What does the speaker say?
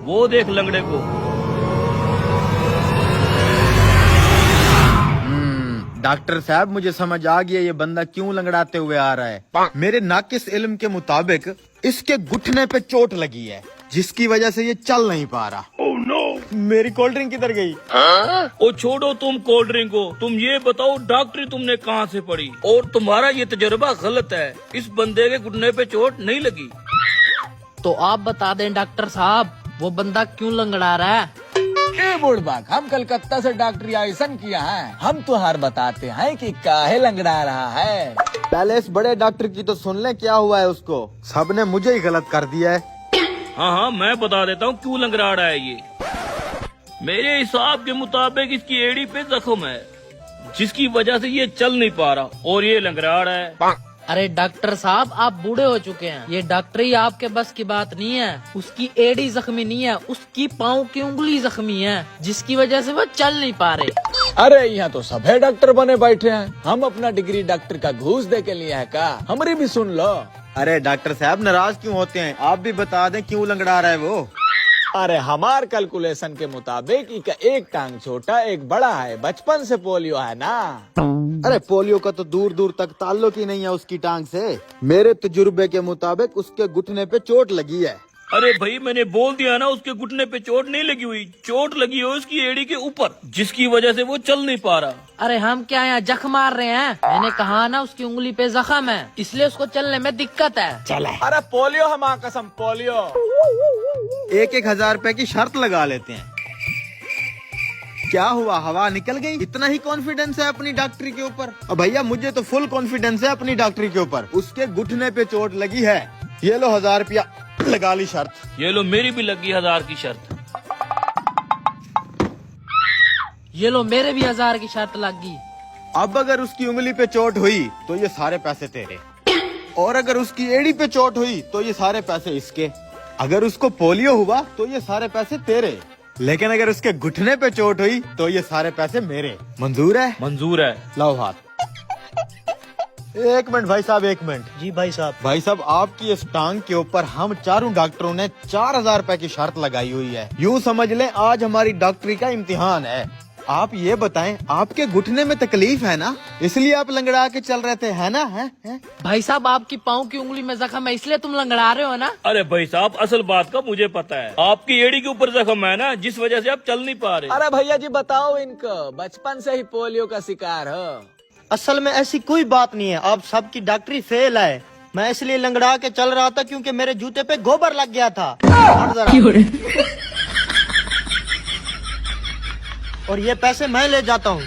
वो देख लंगड़े को। डॉक्टर साहब मुझे समझ आ गया ये बंदा क्यों लंगड़ाते हुए आ रहा है। मेरे नाकिस इल्म के मुताबिक इसके घुटने पे चोट लगी है, जिसकी वजह से ये चल नहीं पा रहा। Oh no. मेरी कोल्ड ड्रिंक किधर गई? ओ छोड़ो तुम कोल्ड ड्रिंक को, तुम ये बताओ डॉक्टरी तुमने कहाँ से पढ़ी और तुम्हारा ये तजुर्बा गलत है। इस बंदे के घुटने पे चोट नहीं लगी। तो आप बता दें डॉक्टर साहब, वो बंदा क्यों लंगड़ा रहा है? ए बुढ़बाक, हम कलकत्ता से डॉक्टरी आइसन किया है, हम तो हर बताते हैं कि काहे लंगड़ा रहा है। पहले इस बड़े डॉक्टर की तो सुन ले क्या हुआ है उसको। सबने मुझे ही गलत कर दिया है। हाँ हाँ मैं बता देता हूँ क्यों लंगड़ा रहा है ये। मेरे हिसाब के मुताबिक इसकी एड़ी पे जख्म है, जिसकी वजह से ये चल नहीं पा रहा और ये लंगड़ा रहा है। अरे डॉक्टर साहब, आप बूढ़े हो चुके हैं, ये डॉक्टरी आपके बस की बात नहीं है। उसकी एड़ी जख्मी नहीं है, उसकी पाँव की उंगली जख्मी है, जिसकी वजह से वो चल नहीं पा रहे। अरे यहाँ तो सभी डॉक्टर बने बैठे हैं, हम अपना डिग्री डॉक्टर का घूस दे के लिए है का? हमारी भी सुन लो। अरे डॉक्टर साहब नाराज क्यों होते हैं, आप भी बता दें क्यों लंगड़ा रहा है वो। अरे हमार कैलकुलेशन के मुताबिक इनका एक टांग छोटा एक बड़ा है, बचपन से पोलियो है ना। अरे पोलियो का तो दूर दूर तक ताल्लुक ही नहीं है उसकी टांग से। मेरे तजुर्बे के मुताबिक उसके घुटने पे चोट लगी है। अरे भाई मैंने बोल दिया ना, उसके घुटने पे चोट नहीं लगी हुई, चोट लगी है उसकी एड़ी के ऊपर, जिसकी वजह से वो चल नहीं पा रहा। अरे हम क्या यहाँ जख्म मार रहे हैं? मैंने कहा ना उसकी उंगली पे जख्म है, इसलिए उसको चलने में दिक्कत है। अरे पोलियो हमारा कसम पोलियो। 1,000 रुपए की शर्त लगा लेते हैं। क्या हुआ, हवा निकल गई? इतना ही कॉन्फिडेंस है अपनी डॉक्टरी के ऊपर? अब भैया मुझे तो फुल कॉन्फिडेंस है अपनी डॉक्टरी के ऊपर। उसके घुटने पे चोट लगी है, ये लो 1000 रुपया लगा ली शर्त। ये लो मेरी भी लगी 1000 की शर्त। ये लो मेरे भी 1000 की शर्त लग गई। अब अगर उसकी उंगली पे चोट हुई तो ये सारे पैसे तेरे, और अगर उसकी एड़ी पे चोट हुई तो ये सारे पैसे इसके। अगर उसको पोलियो हुआ तो ये सारे पैसे तेरे, लेकिन अगर उसके घुटने पे चोट हुई तो ये सारे पैसे मेरे। मंजूर है? मंजूर है। लाओ हाथ। एक मिनट भाई साहब, एक मिनट। जी भाई साहब। भाई साहब आपकी इस टांग के ऊपर हम चारों डॉक्टरों ने 4000 रुपए की शर्त लगाई हुई है। यूँ समझ लें आज हमारी डॉक्टरी का इम्तिहान है। आप ये बताएं, आपके घुटने में तकलीफ है ना, इसलिए आप लंगड़ा के चल रहे थे, है ना? है? भाई साहब आपकी पाँव की उंगली में जख्म है, इसलिए तुम लंगड़ा रहे हो ना? अरे भाई साहब असल बात का मुझे पता है, आपकी एड़ी के ऊपर जख्म है ना, जिस वजह से आप चल नहीं पा रहे। अरे भैया जी बताओ, इनको बचपन से ही पोलियो का शिकार हो? असल में ऐसी कोई बात नहीं है, आप सबकी डॉक्टरी फेल है। मैं इसलिए लंगड़ा के चल रहा था क्योंकि मेरे जूते पे गोबर लग गया था। हट जरा। और ये पैसे मैं ले जाता हूँ।